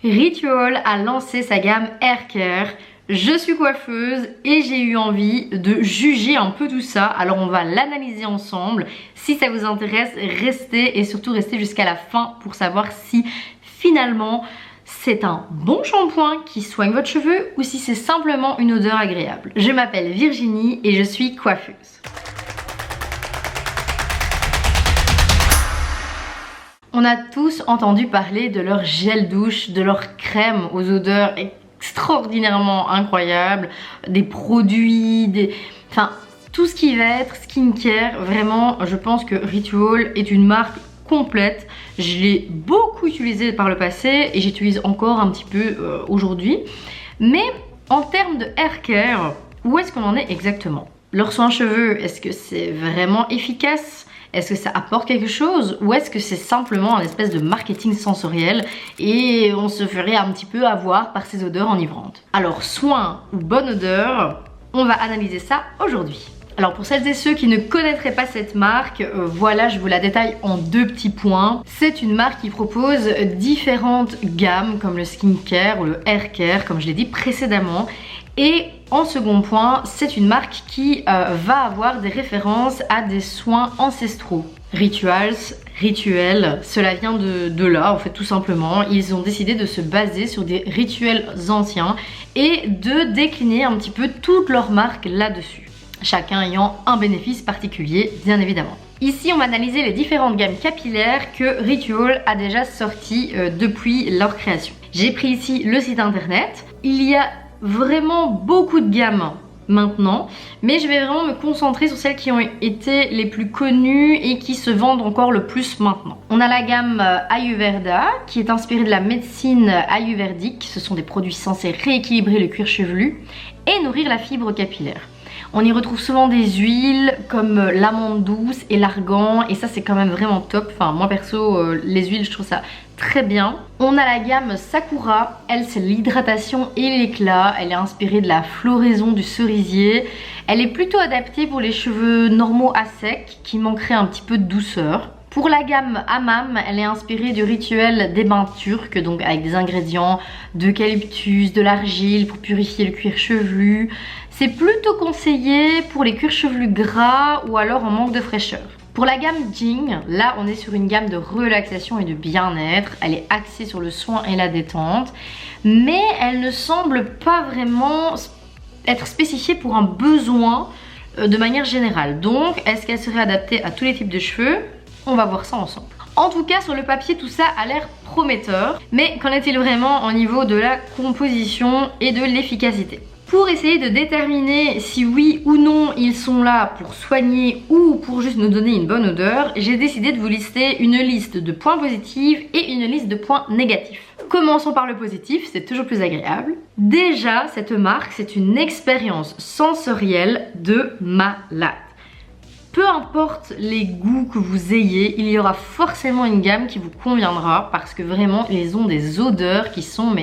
Ritual a lancé sa gamme Hair Care. Je suis coiffeuse et j'ai eu envie de juger un peu tout ça. Alors on va l'analyser ensemble. Si ça vous intéresse, restez et surtout restez jusqu'à la fin pour savoir si finalement c'est un bon shampoing qui soigne votre cheveu ou si c'est simplement une odeur agréable. Je m'appelle Virginie et je suis coiffeuse. On a tous entendu parler de leur gel douche, de leur crème aux odeurs extraordinairement incroyables, des produits, enfin tout ce qui va être skincare. Vraiment, je pense que Ritual est une marque complète. Je l'ai beaucoup utilisée par le passé et j'utilise encore un petit peu aujourd'hui. Mais en termes de hair care, où est-ce qu'on en est exactement? Leur soin cheveux, est-ce que c'est vraiment efficace? Est-ce que ça apporte quelque chose ou est-ce que c'est simplement un espèce de marketing sensoriel et on se ferait un petit peu avoir par ces odeurs enivrantes? Alors, soin ou bonne odeur, on va analyser ça aujourd'hui. Alors pour celles et ceux qui ne connaîtraient pas cette marque, voilà, je vous la détaille en deux petits points. C'est une marque qui propose différentes gammes comme le skincare ou le hair care, comme je l'ai dit précédemment. Et en second point, c'est une marque qui va avoir des références à des soins ancestraux. Rituals, rituels, cela vient de là en fait tout simplement. Ils ont décidé de se baser sur des rituels anciens et de décliner un petit peu toutes leurs marques là-dessus. Chacun ayant un bénéfice particulier bien évidemment. Ici on va analyser les différentes gammes capillaires que Ritual a déjà sorties depuis leur création. J'ai pris ici le site internet. Il y a vraiment beaucoup de gammes maintenant, mais je vais vraiment me concentrer sur celles qui ont été les plus connues et qui se vendent encore le plus maintenant. On a la gamme Ayurveda qui est inspirée de la médecine ayurvédique. Ce sont des produits censés rééquilibrer le cuir chevelu et nourrir la fibre capillaire. On y retrouve souvent des huiles comme l'amande douce et l'argan et ça c'est quand même vraiment top. Enfin moi perso les huiles je trouve ça très bien. On a la gamme Sakura, elle c'est l'hydratation et l'éclat. Elle est inspirée de la floraison du cerisier. Elle est plutôt adaptée pour les cheveux normaux à sec qui manqueraient un petit peu de douceur. Pour la gamme Hammam, elle est inspirée du rituel des bains turcs, donc avec des ingrédients d'eucalyptus, de l'argile pour purifier le cuir chevelu. C'est plutôt conseillé pour les cuirs chevelus gras ou alors en manque de fraîcheur. Pour la gamme Jing, là on est sur une gamme de relaxation et de bien-être. Elle est axée sur le soin et la détente, mais elle ne semble pas vraiment être spécifiée pour un besoin de manière générale. Donc, est-ce qu'elle serait adaptée à tous les types de cheveux? On va voir ça ensemble. En tout cas, sur le papier, tout ça a l'air prometteur. Mais qu'en est-il vraiment au niveau de la composition et de l'efficacité? Pour essayer de déterminer si oui ou non ils sont là pour soigner ou pour juste nous donner une bonne odeur, j'ai décidé de vous lister une liste de points positifs et une liste de points négatifs. Commençons par le positif, c'est toujours plus agréable. Déjà, cette marque, c'est une expérience sensorielle de malade. Peu importe les goûts que vous ayez, il y aura forcément une gamme qui vous conviendra parce que vraiment, ils ont des odeurs qui sont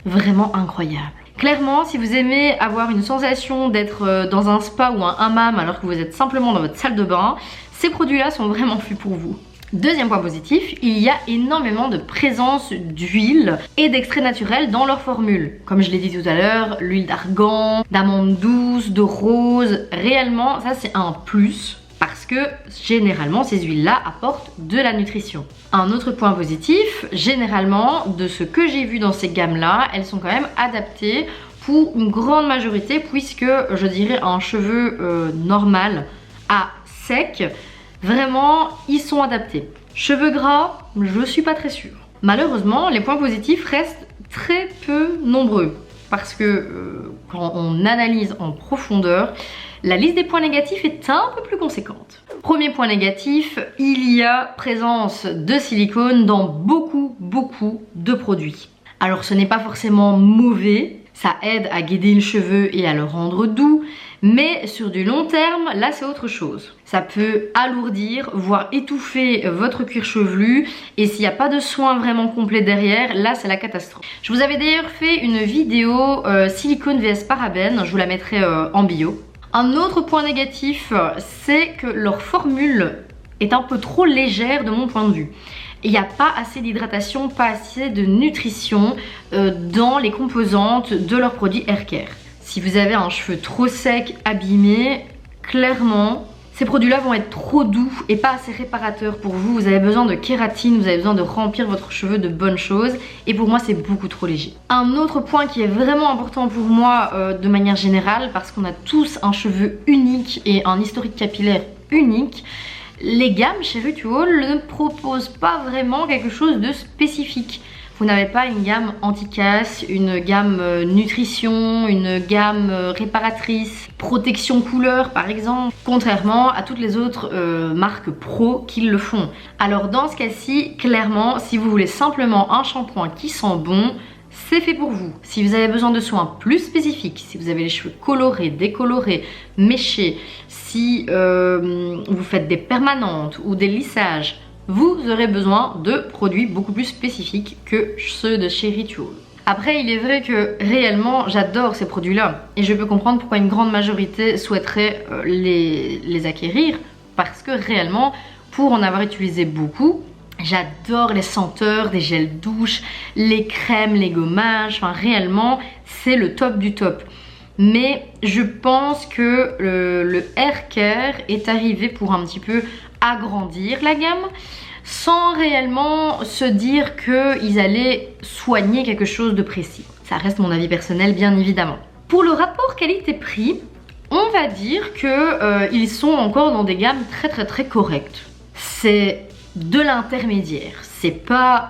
vraiment incroyables. Clairement, si vous aimez avoir une sensation d'être dans un spa ou un hammam alors que vous êtes simplement dans votre salle de bain, ces produits-là sont vraiment faits pour vous. Deuxième point positif, il y a énormément de présence d'huile et d'extraits naturels dans leur formule. Comme je l'ai dit tout à l'heure, l'huile d'argan, d'amande douce, de rose, réellement ça c'est un plus parce que généralement ces huiles-là apportent de la nutrition. Un autre point positif, généralement de ce que j'ai vu dans ces gammes-là, elles sont quand même adaptées pour une grande majorité puisque je dirais un cheveu normal à sec. Vraiment, ils sont adaptés. Cheveux gras, je suis pas très sûre. Malheureusement, les points positifs restent très peu nombreux. Parce que quand on analyse en profondeur, la liste des points négatifs est un peu plus conséquente. Premier point négatif, il y a présence de silicone dans beaucoup de produits. Alors ce n'est pas forcément mauvais, ça aide à guider le cheveu et à le rendre doux, mais sur du long terme, là c'est autre chose. Ça peut alourdir, voire étouffer votre cuir chevelu et s'il n'y a pas de soin vraiment complet derrière, là c'est la catastrophe. Je vous avais d'ailleurs fait une vidéo silicone vs parabène, je vous la mettrai en bio. Un autre point négatif, c'est que leur formule est un peu trop légère de mon point de vue. il n'y a pas assez d'hydratation, pas assez de nutrition dans les composantes de leurs produits haircare. Si vous avez un cheveu trop sec, abîmé, clairement, ces produits-là vont être trop doux et pas assez réparateurs pour vous. Vous avez besoin de kératine, vous avez besoin de remplir votre cheveu de bonnes choses. Et pour moi, c'est beaucoup trop léger. Un autre point qui est vraiment important pour moi de manière générale, parce qu'on a tous un cheveu unique et un historique capillaire unique, les gammes chez Ritual ne proposent pas vraiment quelque chose de spécifique. Vous n'avez pas une gamme anti-casse, une gamme nutrition, une gamme réparatrice, protection couleur par exemple, contrairement à toutes les autres marques pro qui le font. Alors dans ce cas-ci, clairement, si vous voulez simplement un shampoing qui sent bon, c'est fait pour vous. Si vous avez besoin de soins plus spécifiques, si vous avez les cheveux colorés, décolorés, méchés, si vous faites des permanentes ou des lissages, vous aurez besoin de produits beaucoup plus spécifiques que ceux de chez Ritual. Après, il est vrai que réellement, j'adore ces produits-là et je peux comprendre pourquoi une grande majorité souhaiterait les acquérir, parce que réellement, pour en avoir utilisé beaucoup, j'adore les senteurs des gels douche, les crèmes, les gommages, enfin réellement, c'est le top du top. Mais je pense que le haircare est arrivé pour un petit peu agrandir la gamme sans réellement se dire qu'ils allaient soigner quelque chose de précis. Ça reste mon avis personnel bien évidemment. Pour le rapport qualité-prix, on va dire que ils sont encore dans des gammes très correctes. C'est de l'intermédiaire, c'est pas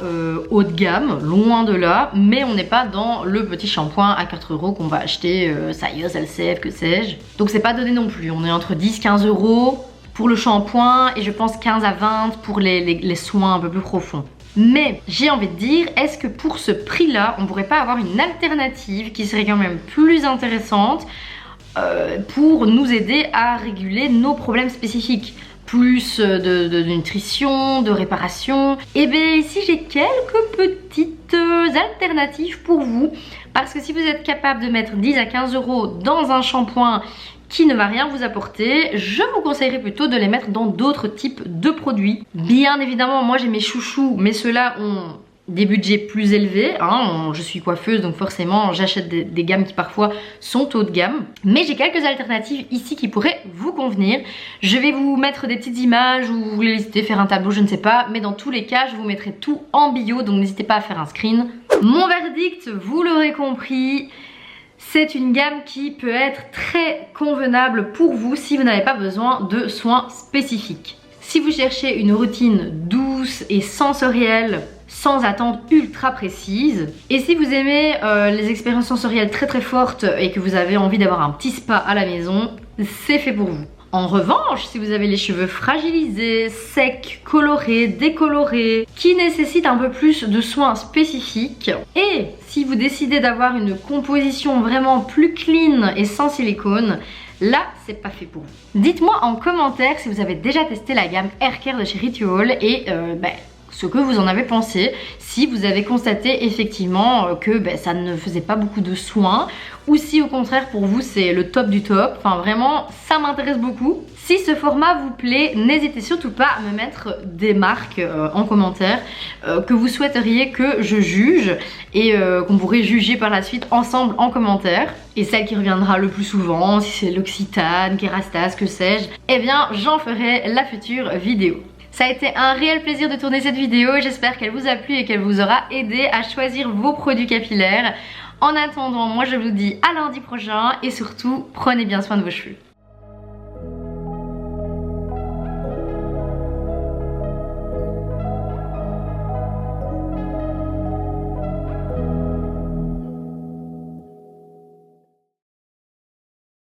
haut de gamme, loin de là, mais on n'est pas dans le petit shampoing à 4 € qu'on va acheter, ça y est, ça le sève, que sais-je. Donc c'est pas donné non plus, on est entre 10-15 € pour le shampoing et je pense 15 à 20 pour les soins un peu plus profonds. Mais j'ai envie de dire, est-ce que pour ce prix-là, on pourrait pas avoir une alternative qui serait quand même plus intéressante pour nous aider à réguler nos problèmes spécifiques? Plus de nutrition, de réparation. Et bien ici j'ai quelques petites alternatives pour vous, parce que si vous êtes capable de mettre 10 à 15 € dans un shampoing qui ne va rien vous apporter, je vous conseillerais plutôt de les mettre dans d'autres types de produits. Bien évidemment, moi j'ai mes chouchous, mais ceux-là ont des budgets plus élevés, hein. Je suis coiffeuse donc forcément j'achète des gammes qui parfois sont haut de gamme, mais j'ai quelques alternatives ici qui pourraient vous convenir. Je vais vous mettre des petites images ou vous voulez les faire un tableau, je ne sais pas, mais dans tous les cas je vous mettrai tout en bio, donc n'hésitez pas à faire un screen. Mon verdict, vous l'aurez compris, c'est une gamme qui peut être très convenable pour vous si vous n'avez pas besoin de soins spécifiques. Si vous cherchez une routine douce et sensorielle, sans attente ultra précise, et si vous aimez les expériences sensorielles très fortes et que vous avez envie d'avoir un petit spa à la maison, c'est fait pour vous. En revanche, si vous avez les cheveux fragilisés, secs, colorés, décolorés, qui nécessitent un peu plus de soins spécifiques, et si vous décidez d'avoir une composition vraiment plus clean et sans silicone, là c'est pas fait pour vous. Dites-moi en commentaire si vous avez déjà testé la gamme haircare de chez Ritual et ce que vous en avez pensé, si vous avez constaté effectivement que ça ne faisait pas beaucoup de soins, ou si au contraire pour vous c'est le top du top. Enfin vraiment, ça m'intéresse beaucoup. Si ce format vous plaît, n'hésitez surtout pas à me mettre des marques en commentaire que vous souhaiteriez que je juge et qu'on pourrait juger par la suite ensemble en commentaire. Et celle qui reviendra le plus souvent, si c'est l'Occitane, Kerastase, que sais-je, eh bien j'en ferai la future vidéo. Ça a été un réel plaisir de tourner cette vidéo, j'espère qu'elle vous a plu et qu'elle vous aura aidé à choisir vos produits capillaires. En attendant, moi je vous dis à lundi prochain et surtout, prenez bien soin de vos cheveux.